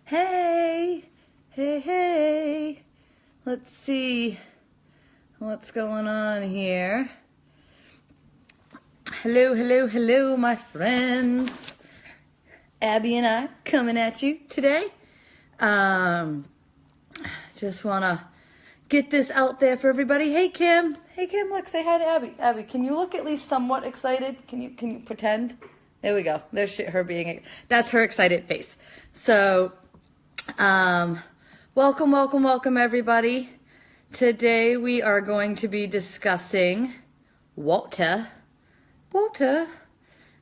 Hey, hey, hey. Let's see what's going on here. Hello, hello, hello, my friends. Abby and I coming at you today. Just want to get this out there for everybody. Hey, Kim. Hey, Kim, look, say hi to Abby. Abby, can you look at least somewhat excited? Can you pretend? There we go. There's her being, that's her excited face. So, welcome, everybody. Today we are going to be discussing water.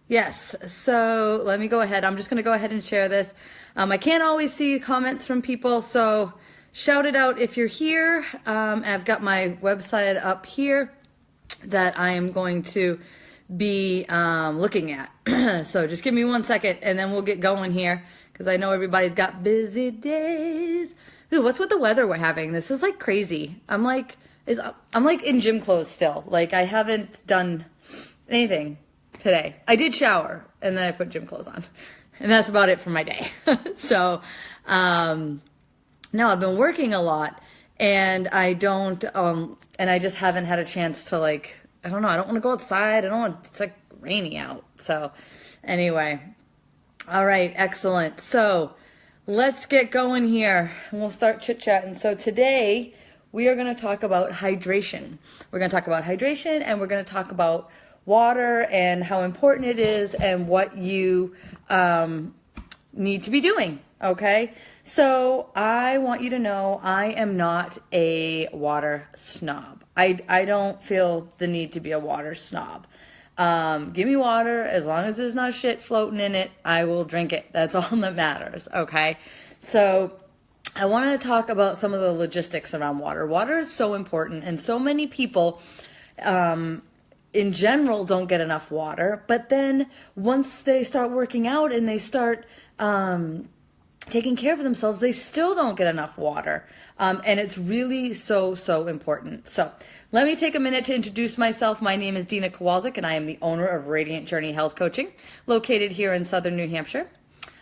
Yes, so let me go ahead. I'm just going to go ahead and share this. I can't always see comments from people, so shout it out if you're here. I've got my website up here that I am going to be looking at. So just give me 1 second and then we'll get going here because I know everybody's got busy days. Dude, what's with the weather we're having? This is like crazy. I'm like in gym clothes still. Like I haven't done anything today. I did shower and then I put gym clothes on. And that's about it for my day. So, no, I've been working a lot and I don't, and I just haven't had a chance to like, I don't know. I don't want to go outside. It's like rainy out. So anyway, all right, excellent. So let's get going here and we'll start chit chatting. So today we are going to talk about hydration. We're going to talk about hydration and we're going to talk about water and how important it is and what you need to be doing. Okay. So I want you to know I am not a water snob. I don't feel the need to be a water snob. Give me water. As long as there's not shit floating in it, I will drink it. That's all that matters. Okay. So I want to talk about some of the logistics around water. Water is so important and so many people, in general don't get enough water, but then once they start working out and they start, taking care of themselves, they still don't get enough water. And it's really so important. So let me take a minute to introduce myself. My name is Dina Kowalczyk, and I am the owner of Radiant Journey Health Coaching, located here in Southern New Hampshire.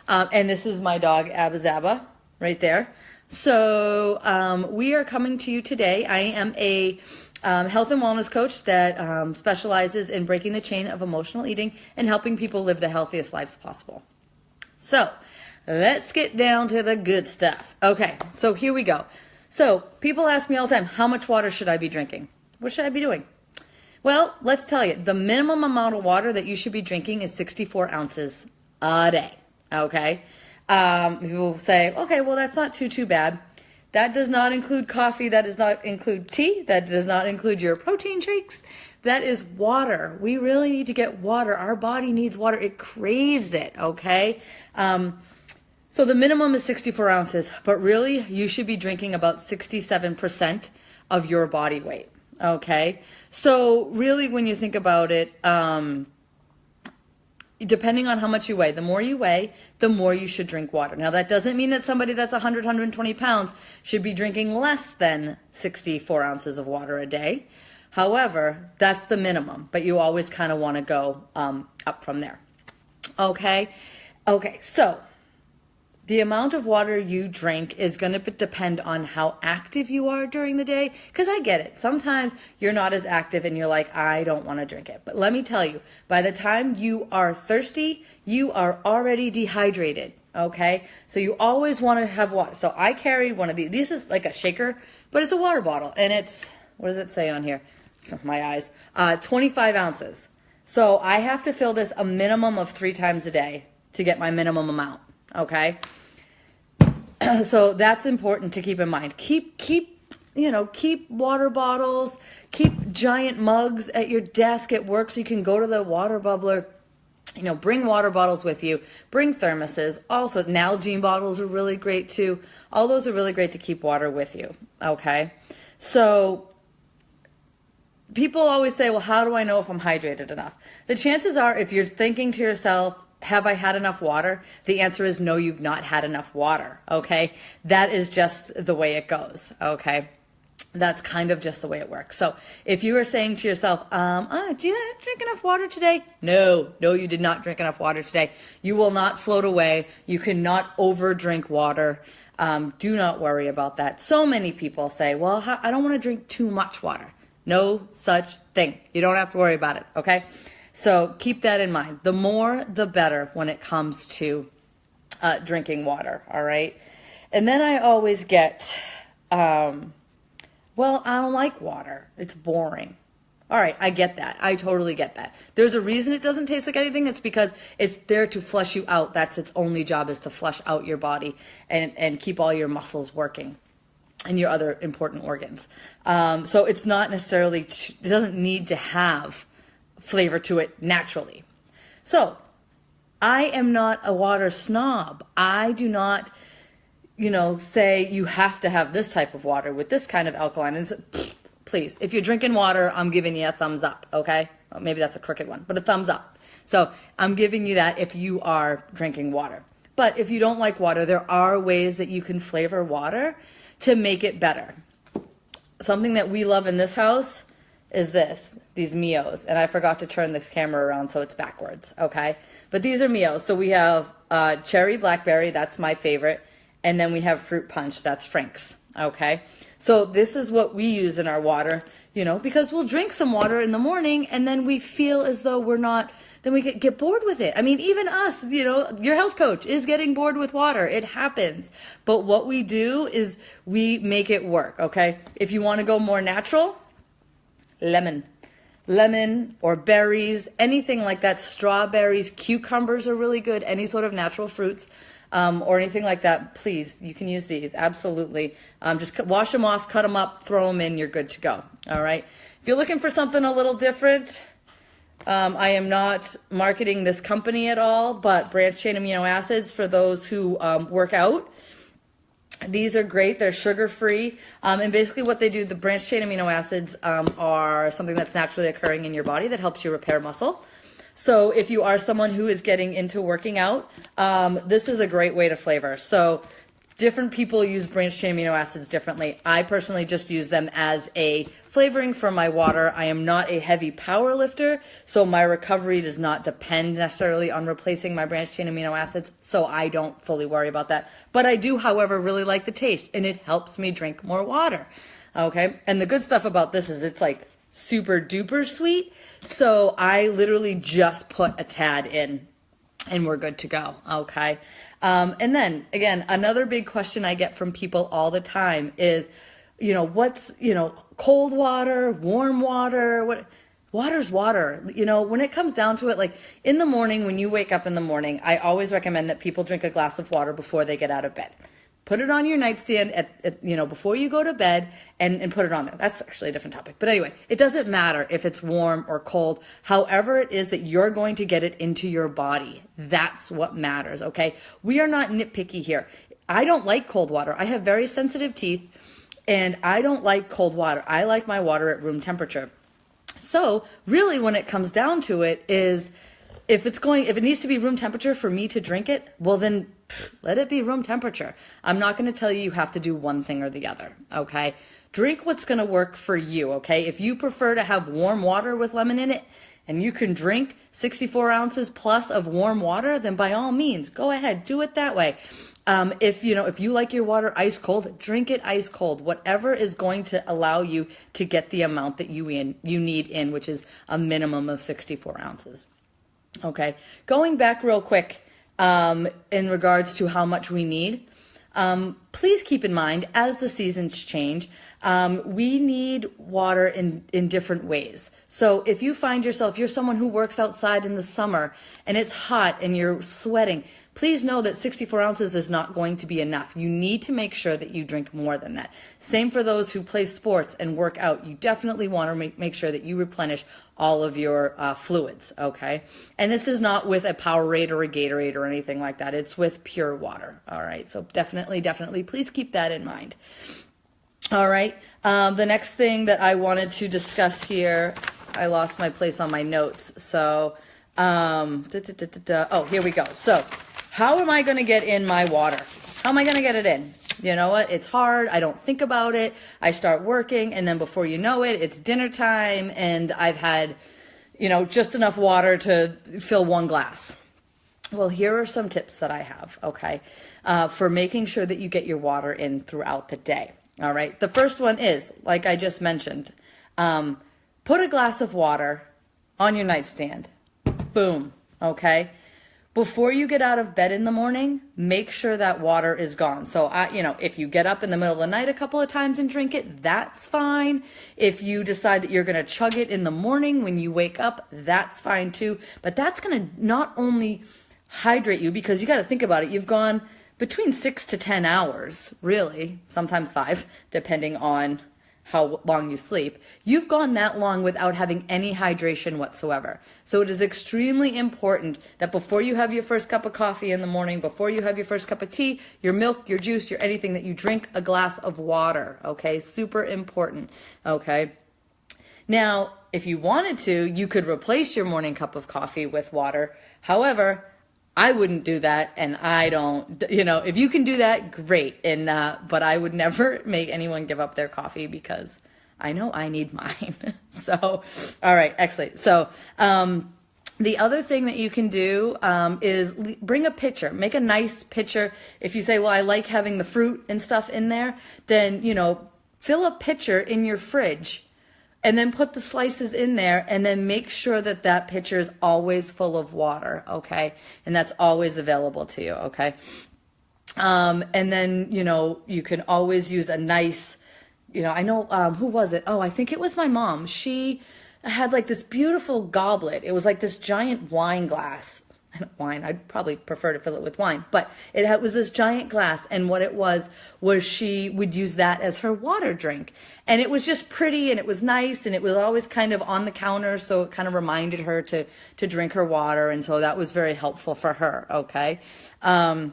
And this is my dog, Abba Zaba, right there. So we are coming to you today. I am a health and wellness coach that specializes in breaking the chain of emotional eating and helping people live the healthiest lives possible. So let's get down to the good stuff. Okay, so here we go. So people ask me all the time, how much water should I be drinking? What should I be doing? Well, let's tell you, the minimum amount of water that you should be drinking is 64 ounces a day. Okay, people say, okay, well, that's not too bad. That does not include coffee. That does not include tea. That does not include your protein shakes. That is water. We really need to get water. Our body needs water. It craves it, okay? So the minimum is 64 ounces, but really you should be drinking about 67% of your body weight, okay? So really when you think about it, depending on how much you weigh, the more you weigh, the more you should drink water. Now that doesn't mean that somebody that's 120 pounds should be drinking less than 64 ounces of water a day. However, that's the minimum, but you always kind of want to go up from there. Okay, so the amount of water you drink is going to depend on how active you are during the day. Because I get it. Sometimes you're not as active and you're like, I don't want to drink it. But let me tell you, by the time you are thirsty, you are already dehydrated. Okay? So you always want to have water. So I carry one of these. This is like a shaker, but it's a water bottle. And it's, what does it say on here? My eyes. 25 ounces. So I have to fill this a minimum of 3 times a day to get my minimum amount. Okay? So that's important to keep in mind. Keep water bottles, keep giant mugs at your desk at work so you can go to the water bubbler. Bring water bottles with you. Bring thermoses. Also, Nalgene bottles are really great too. All those are really great to keep water with you. Okay? So people always say, well, how do I know if I'm hydrated enough? The chances are, if you're thinking to yourself, have I had enough water? The answer is no, you've not had enough water, okay? That is just the way it goes, okay? That's kind of just the way it works. So if you are saying to yourself, did you not drink enough water today? No, you did not drink enough water today. You will not float away. You cannot over drink water. Do not worry about that. So many people say, well, I don't want to drink too much water. No such thing. You don't have to worry about it. Okay. So keep that in mind. The more, the better when it comes to drinking water. All right. And then I always get, well, I don't like water. It's boring. All right, I get that. I totally get that. There's a reason it doesn't taste like anything. It's because it's there to flush you out. That's its only job, is to flush out your body and keep all your muscles working and your other important organs. So it's not necessarily, it doesn't need to have flavor to it naturally. So I am not a water snob. I do not, say you have to have this type of water with this kind of alkaline. And so, please, if you're drinking water, I'm giving you a thumbs up, okay? Well, maybe that's a crooked one, but a thumbs up. So I'm giving you that if you are drinking water. But if you don't like water, there are ways that you can flavor water to make it better. Something that we love in this house is these Mios. And I forgot to turn this camera around so it's backwards, okay? But these are Mios. So we have cherry blackberry, that's my favorite. And then we have fruit punch, that's Frank's, okay? So this is what we use in our water, because we'll drink some water in the morning and then we feel as though then we get bored with it. I mean, even us, your health coach is getting bored with water. It happens. But what we do is we make it work, okay? If you want to go more natural, lemon or berries, anything like that. Strawberries, cucumbers are really good. Any sort of natural fruits. Or anything like that, please, you can use these, absolutely. Just wash them off, cut them up, throw them in, you're good to go, all right? If you're looking for something a little different, I am not marketing this company at all, but branched chain amino acids for those who work out. These are great, they're sugar-free, and basically what they do, the branched chain amino acids are something that's naturally occurring in your body that helps you repair muscle. So if you are someone who is getting into working out, this is a great way to flavor. So different people use branched chain amino acids differently. I personally just use them as a flavoring for my water. I am not a heavy power lifter, so my recovery does not depend necessarily on replacing my branched chain amino acids, so I don't fully worry about that. But I do, however, really like the taste, and it helps me drink more water. Okay, and the good stuff about this is it's like super duper sweet. So I literally just put a tad in and we're good to go. Okay. And then again, another big question I get from people all the time is, what's, cold water, warm water, water's water. When it comes down to it, like in the morning, when you wake up in the morning, I always recommend that people drink a glass of water before they get out of bed. Put it on your nightstand before you go to bed and put it on there. That's actually a different topic. But anyway, it doesn't matter if it's warm or cold. However it is that you're going to get it into your body. That's what matters, okay? We are not nitpicky here. I don't like cold water. I have very sensitive teeth and I don't like cold water. I like my water at room temperature. So really when it comes down to it is if it needs to be room temperature for me to drink it, well then let it be room temperature. I'm not going to tell you have to do one thing or the other, okay? Drink what's going to work for you, okay? If you prefer to have warm water with lemon in it and you can drink 64 ounces plus of warm water, then by all means, go ahead, do it that way. If you like your water ice cold, drink it ice cold. Whatever is going to allow you to get the amount that you need in, which is a minimum of 64 ounces. Okay, going back real quick in regards to how much we need, please keep in mind as the seasons change, we need water in different ways. So if you find yourself, you're someone who works outside in the summer and it's hot and you're sweating, please know that 64 ounces is not going to be enough. You need to make sure that you drink more than that. Same for those who play sports and work out. You definitely want to make sure that you replenish all of your fluids, okay? And this is not with a Powerade or a Gatorade or anything like that. It's with pure water, all right? So definitely, please keep that in mind. All right, the next thing that I wanted to discuss here, I lost my place on my notes. So, oh, here we go. So, how am I going to get in my water? How am I going to get it in? you know what? It's hard. I don't think about it. I start working, and then before you know it, it's dinner time, and I've had, just enough water to fill one glass. Well, here are some tips that I have, okay, for making sure that you get your water in throughout the day. All right. The first one is, like I just mentioned, put a glass of water on your nightstand. Boom. Okay. Before you get out of bed in the morning, make sure that water is gone. So, if you get up in the middle of the night a couple of times and drink it, that's fine. If you decide that you're going to chug it in the morning when you wake up, that's fine too. But that's going to not only hydrate you, because you got to think about it. You've gone between 6 to 10 hours, really, sometimes 5, depending on how long you sleep. You've gone that long without having any hydration whatsoever. So it is extremely important that before you have your first cup of coffee in the morning, before you have your first cup of tea, your milk, your juice, your anything, that you drink a glass of water, okay? Super important, okay? Now, if you wanted to, you could replace your morning cup of coffee with water. However, I wouldn't do that, and I don't, if you can do that, great. And, but I would never make anyone give up their coffee, because I know I need mine. So, all right, excellent. So, the other thing that you can do, is bring a pitcher, make a nice pitcher. If you say, well, I like having the fruit and stuff in there, then, fill a pitcher in your fridge, and then put the slices in there, and then make sure that that pitcher is always full of water, okay? And that's always available to you, okay? And then, you can always use a nice, I know, who was it? Oh, I think it was my mom. She had like this beautiful goblet. It was like this giant wine glass. Wine, I'd probably prefer to fill it with wine, but it was this giant glass, and what it was she would use that as her water drink, and it was just pretty, and it was nice, and it was always kind of on the counter, so it kind of reminded her to drink her water, and so that was very helpful for her, okay? I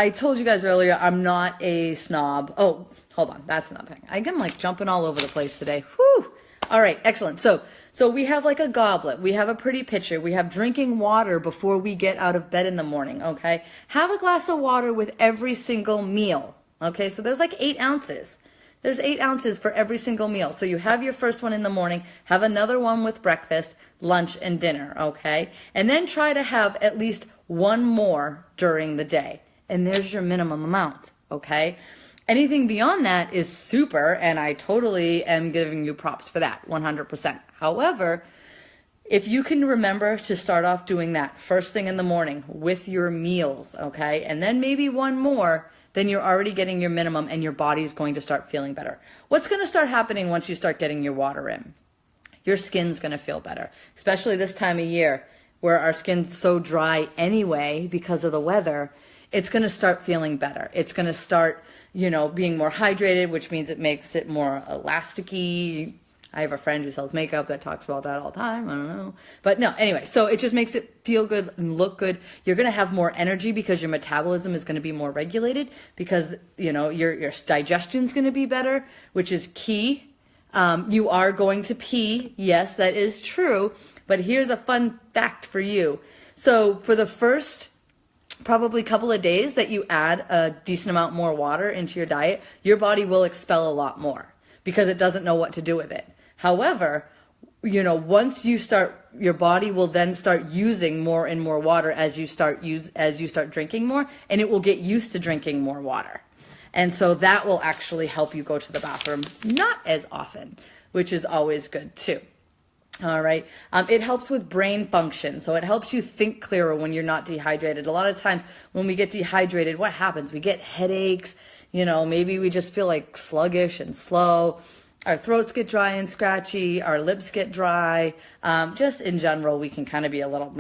told you guys earlier, I'm not a snob. Oh, hold on, that's another thing. I'm like jumping all over the place today. Whew. All right, excellent. So we have like a goblet. We have a pretty pitcher. We have drinking water before we get out of bed in the morning, okay? Have a glass of water with every single meal, okay? So there's like 8 ounces. There's 8 ounces for every single meal. So you have your first one in the morning, have another one with breakfast, lunch, and dinner, okay? And then try to have at least one more during the day. And there's your minimum amount, okay? Anything beyond that is super, and I totally am giving you props for that, 100%. However, if you can remember to start off doing that first thing in the morning with your meals, okay, and then maybe one more, then you're already getting your minimum, and your body's going to start feeling better. What's going to start happening once you start getting your water in? Your skin's going to feel better, especially this time of year where our skin's so dry anyway because of the weather. It's going to start feeling better. It's going to start, being more hydrated, which means it makes it more elasticy. I have a friend who sells makeup that talks about that all the time. I don't know. But no, anyway, so it just makes it feel good and look good. You're going to have more energy because your metabolism is going to be more regulated, because, your digestion's going to be better, which is key. You are going to pee. Yes, that is true. But here's a fun fact for you. So for the first probably couple of days that you add a decent amount more water into your diet, your body will expel a lot more because it doesn't know what to do with it. However, once you start, your body will then start using more and more water as you start drinking more, and it will get used to drinking more water. And so that will actually help you go to the bathroom not as often, which is always good too. All right. It helps with brain function. So it helps you think clearer when you're not dehydrated. A lot of times when we get dehydrated, what happens? We get headaches, maybe we just feel like sluggish and slow. Our throats get dry and scratchy. Our lips get dry. Just in general, we can kind of be a little,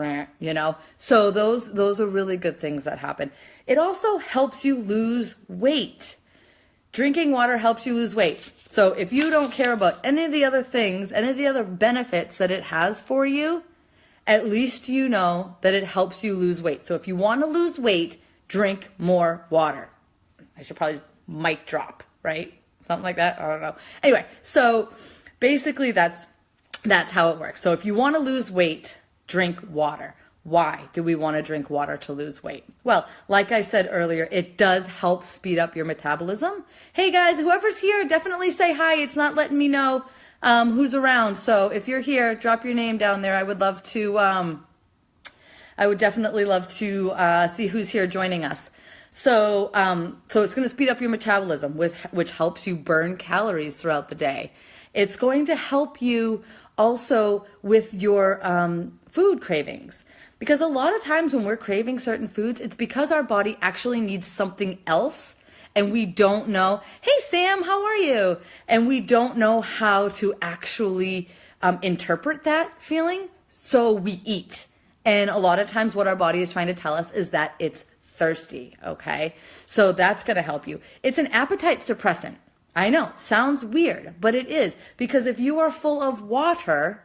So those are really good things that happen. It also helps you lose weight. Drinking water helps you lose weight. So if you don't care about any of the other things, any of the other benefits that it has for you, at least you know that it helps you lose weight. So if you want to lose weight, drink more water. I should probably mic drop, right? Something like that. I don't know. Anyway, so basically that's how it works. So if you want to lose weight, drink water. Why do we want to drink water to lose weight? Well, like I said earlier, it does help speed up your metabolism. Hey guys, whoever's here, definitely say hi. It's not letting me know who's around. So if you're here, drop your name down there. I would love to, I would definitely love to see who's here joining us. So, so it's going to speed up your metabolism, which helps you burn calories throughout the day. It's going to help you also with your food cravings. Because a lot of times when we're craving certain foods, it's because our body actually needs something else and we don't know. Hey, Sam, how are you? And we don't know how to actually interpret that feeling, so we eat. And a lot of times what our body is trying to tell us is that it's thirsty, okay? So that's going to help you. It's an appetite suppressant. I know, sounds weird, but it is. Because if you are full of water,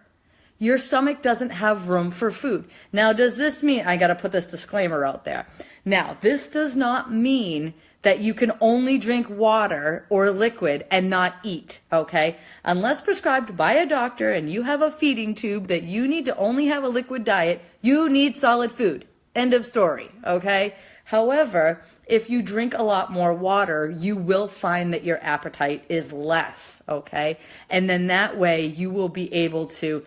your stomach doesn't have room for food. Now, does this mean, I got to put this disclaimer out there. Now, this does not mean that you can only drink water or liquid and not eat, okay? Unless prescribed by a doctor and you have a feeding tube that you need to only have a liquid diet, you need solid food. End of story, okay? However, if you drink a lot more water, you will find that your appetite is less, okay? And then that way you will be able to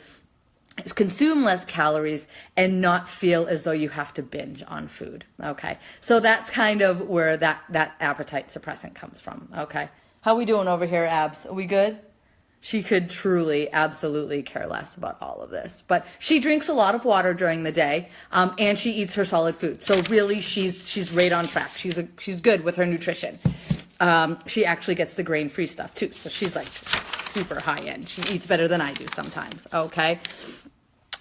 consume less calories and not feel as though you have to binge on food, okay? So that's kind of where that appetite suppressant comes from, okay? How we doing over here, Abs? Are we good? She could truly, absolutely care less about all of this. But she drinks a lot of water during the day, and she eats her solid food. So really, she's right on track. She's good with her nutrition. She actually gets the grain-free stuff too. So she's like super high end. She eats better than I do sometimes, okay?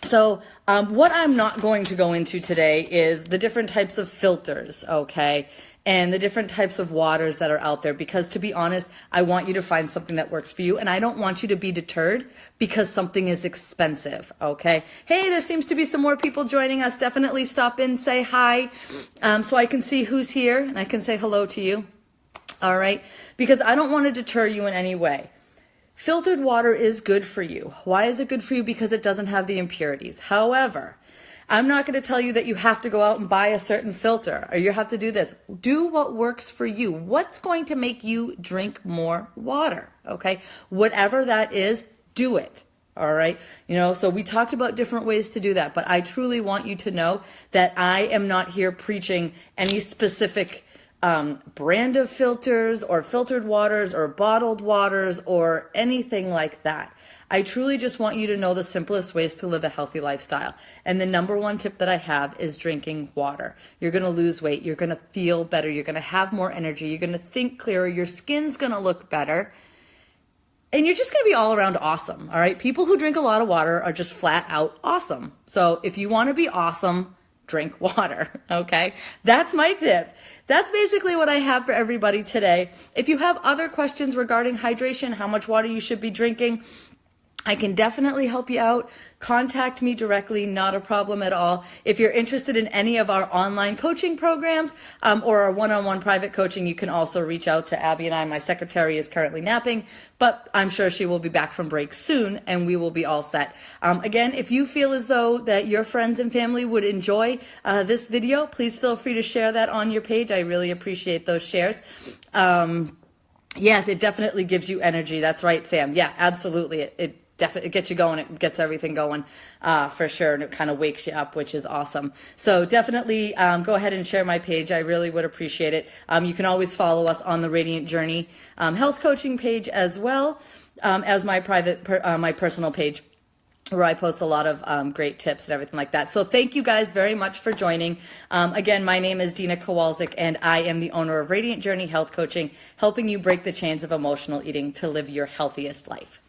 So what I'm not going to go into today is the different types of filters, okay? And the different types of waters that are out there, because to be honest, I want you to find something that works for you, and I don't want you to be deterred because something is expensive, okay? Hey, there seems to be some more people joining us. Definitely stop in, say hi, so I can see who's here, and I can say hello to you, all right? Because I don't want to deter you in any way. Filtered water is good for you. Why is it good for you? Because it doesn't have the impurities. However, I'm not going to tell you that you have to go out and buy a certain filter or you have to do this. Do what works for you. What's going to make you drink more water? Okay. Whatever that is, do it. All right. You know, so we talked about different ways to do that, but I truly want you to know that I am not here preaching any specific brand of filters or filtered waters or bottled waters or anything like that. I truly just want you to know the simplest ways to live a healthy lifestyle. And the number one tip that I have is drinking water. You're going to lose weight. You're going to feel better. You're going to have more energy. You're going to think clearer. Your skin's going to look better. And you're just going to be all around awesome. All right. People who drink a lot of water are just flat out awesome. So if you want to be awesome, drink water, okay? That's my tip. That's basically what I have for everybody today. If you have other questions regarding hydration, how much water you should be drinking, I can definitely help you out. Contact me directly, not a problem at all. If you're interested in any of our online coaching programs or our one-on-one private coaching, you can also reach out to Abby and I. My secretary is currently napping, but I'm sure she will be back from break soon and we will be all set. Again, if you feel as though that your friends and family would enjoy this video, please feel free to share that on your page. I really appreciate those shares. Yes, it definitely gives you energy. That's right, Sam. Yeah, absolutely. It definitely gets you going. It gets everything going for sure. And it kind of wakes you up, which is awesome. So definitely go ahead and share my page. I really would appreciate it. You can always follow us on the Radiant Journey health coaching page as well as my my personal page, where I post a lot of great tips and everything like that. So thank you guys very much for joining. Again, my name is Dina Kowalczyk, and I am the owner of Radiant Journey Health Coaching, helping you break the chains of emotional eating to live your healthiest life.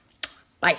Bye.